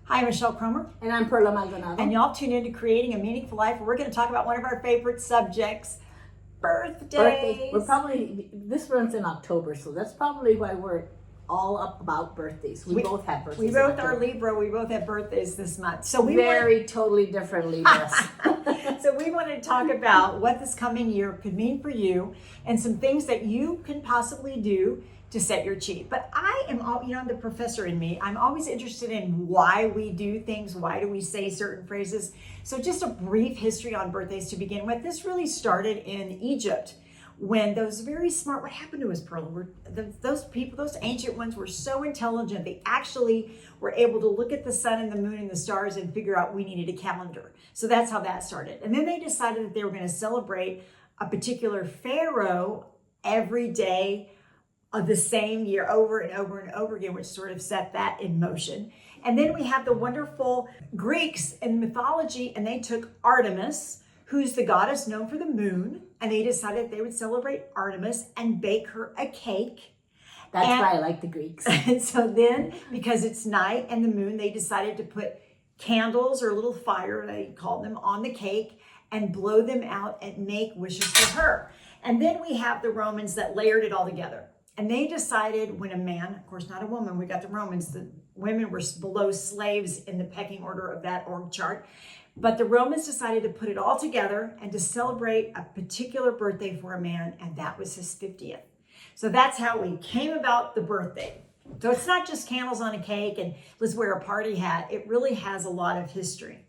Hi, I'm Michelle Cromer. And I'm Perla Maldonado. And y'all tune in to Creating a Meaningful Life, where we're going to talk about one of our favorite subjects, birthdays. This runs in October, so that's probably why we're all up about birthdays. We both have birthdays. We both are Libra. We both have birthdays this month. So totally different Libras. So we want to talk about what this coming year could mean for you and some things that you can possibly do to set your chi. But I am, I'm the professor in me. I'm always interested in why we do things. Why do we say certain phrases? So just a brief history on birthdays to begin with. This really started in Egypt when those very smart, what happened to us, Pearl? Those people, those ancient ones were so intelligent. They actually were able to look at the sun and the moon and the stars and figure out we needed a calendar. So that's how that started. And then they decided that they were going to celebrate a particular pharaoh every day of the same year over and over and over again, which sort of set that in motion. And then we have the wonderful Greeks in mythology, and they took Artemis, who's the goddess known for the moon, and they decided they would celebrate Artemis and bake her a cake. That's why I like the Greeks. And so then, because it's night and the moon, they decided to put candles or a little fire, they called them, on the cake and blow them out and make wishes for her. And then we have the Romans that layered it all together. And they decided when a man, of course not a woman, we got the Romans, the women were below slaves in the pecking order of that org chart. But the Romans decided to put it all together and to celebrate a particular birthday for a man, and that was his 50th. So that's how we came about the birthday. So it's not just candles on a cake and let's wear a party hat. It really has a lot of history.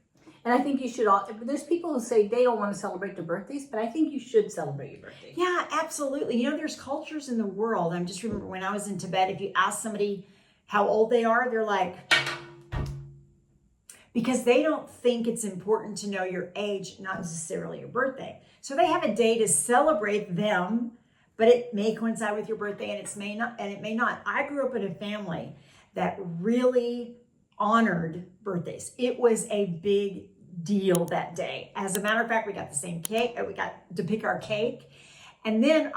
And I think you should there's people who say they don't want to celebrate their birthdays, but I think you should celebrate your birthday. Yeah, absolutely. There's cultures in the world. I just remember when I was in Tibet, if you ask somebody how old they are, they're like, because they don't think it's important to know your age, not necessarily your birthday. So they have a day to celebrate them, but it may coincide with your birthday and it may not. I grew up in a family that really honored birthdays. It was a big deal that day. As a matter of fact, we got the same cake. We got to pick our cake. And then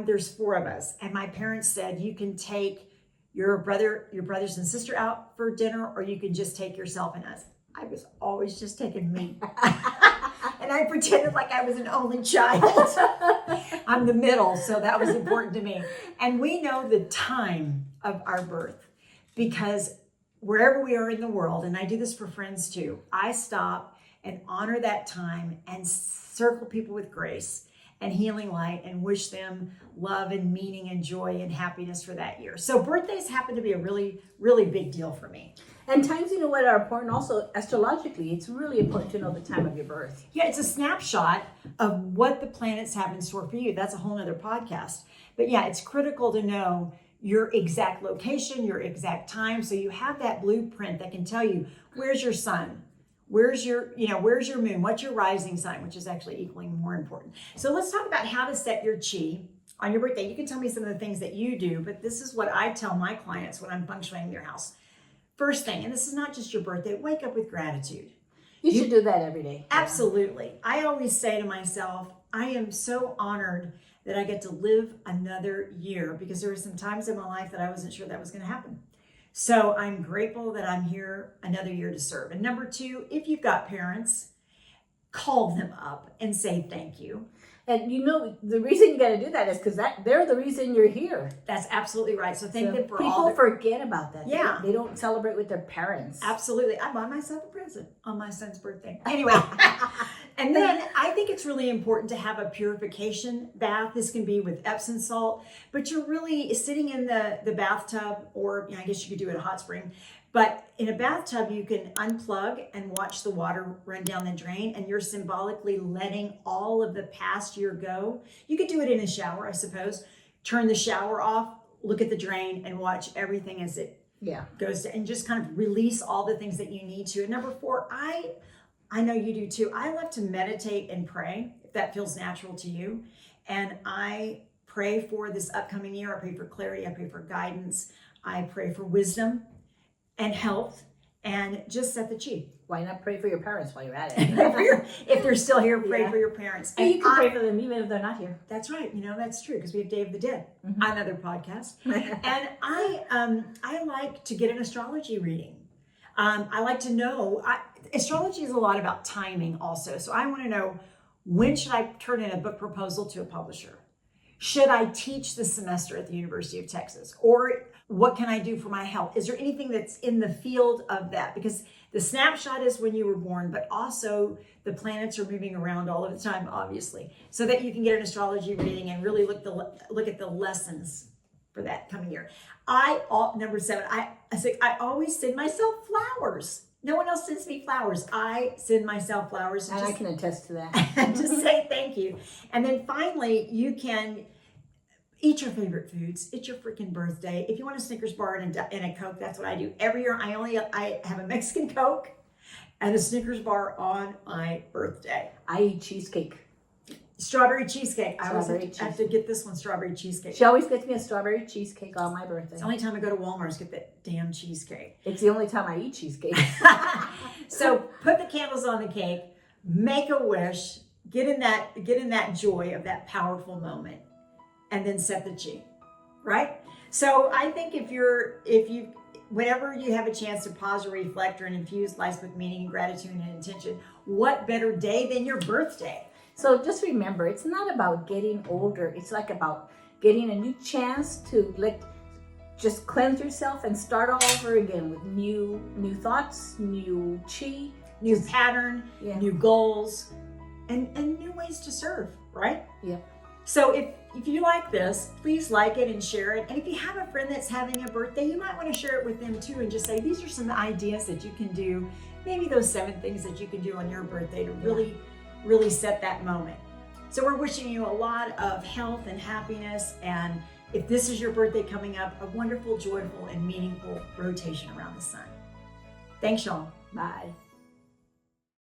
there's 4 of us. And my parents said, you can take your brothers and sister out for dinner, or you can just take yourself and us. I was always just taking me. And I pretended like I was an only child. I'm the middle, so that was important to me. And we know the time of our birth because wherever we are in the world, and I do this for friends too, I stop and honor that time and circle people with grace and healing light and wish them love and meaning and joy and happiness for that year. So birthdays happen to be a really, really big deal for me. And times, are important also astrologically. It's really important to know the time of your birth. Yeah, it's a snapshot of what the planets have in store for you. That's a whole nother podcast. But yeah, it's critical to know your exact location, your exact time. So you have that blueprint that can tell you where's your sun, where's your moon, what's your rising sign, which is actually equally more important. So let's talk about how to set your chi on your birthday. You can tell me some of the things that you do, but this is what I tell my clients when I'm feng shuiing their house. First thing, and this is not just your birthday, wake up with gratitude. You should do that every day. Absolutely. I always say to myself, I am so honored that I get to live another year, because there were some times in my life that I wasn't sure that was going to happen. So I'm grateful that I'm here another year to serve. And number 2, if you've got parents, call them up and say thank you. And the reason you got to do that is because they're the reason you're here. That's absolutely right. So thank them for all. People forget about that. Yeah. They don't celebrate with their parents. Absolutely. I bought myself a present on my son's birthday. Anyway. And then I think it's really important to have a purification bath. This can be with Epsom salt, but you're really sitting in the bathtub, or I guess you could do it at a hot spring. But in a bathtub, you can unplug and watch the water run down the drain, and you're symbolically letting all of the past year go. You could do it in a shower, I suppose. Turn the shower off, look at the drain, and watch everything as it goes to, and just kind of release all the things that you need to. And number 4, I know you do too. I love to meditate and pray, if that feels natural to you. And I pray for this upcoming year. I pray for clarity. I pray for guidance. I pray for wisdom and health, and just set the chi. Why not pray for your parents while you're at it? If they're still here, pray for your parents. And you can pray for them even if they're not here. That's right. That's true, because we have Day of the Dead, another podcast. And I like to get an astrology reading. I like to know, astrology is a lot about timing also. So I want to know, when should I turn in a book proposal to a publisher? Should I teach this semester at the University of Texas? Or what can I do for my health? Is there anything that's in the field of that? Because the snapshot is when you were born, but also the planets are moving around all of the time, obviously, so that you can get an astrology reading and really look at the lessons for that coming year. Number 7, I always send myself flowers. No one else sends me flowers. I send myself flowers. And I can attest to that. Just say thank you. And then finally, you can eat your favorite foods. It's your freaking birthday. If you want a Snickers bar and a Coke, that's what I do. Every year, I have a Mexican Coke and a Snickers bar on my birthday. I eat cheesecake. Strawberry cheesecake. I always have to get this one, strawberry cheesecake. She always gets me a strawberry cheesecake on my birthday. It's the only time I go to Walmart is get that damn cheesecake. It's the only time I eat cheesecake. So put the candles on the cake, make a wish, get in that joy of that powerful moment, and then set the chi, right? So I think whenever you have a chance to pause or reflect or infuse life with meaning and gratitude and intention, what better day than your birthday? So just remember, it's not about getting older. It's like about getting a new chance to just cleanse yourself and start all over again with new thoughts, new chi, new pattern, new goals, and new ways to serve, right? Yeah. So if you like this, please like it and share it. And if you have a friend that's having a birthday, you might want to share it with them too and just say, these are some ideas that you can do. Maybe those 7 things that you can do on your birthday to really set that moment. So we're wishing you a lot of health and happiness. And if this is your birthday coming up, a wonderful, joyful, and meaningful rotation around the sun. Thanks, y'all. Bye.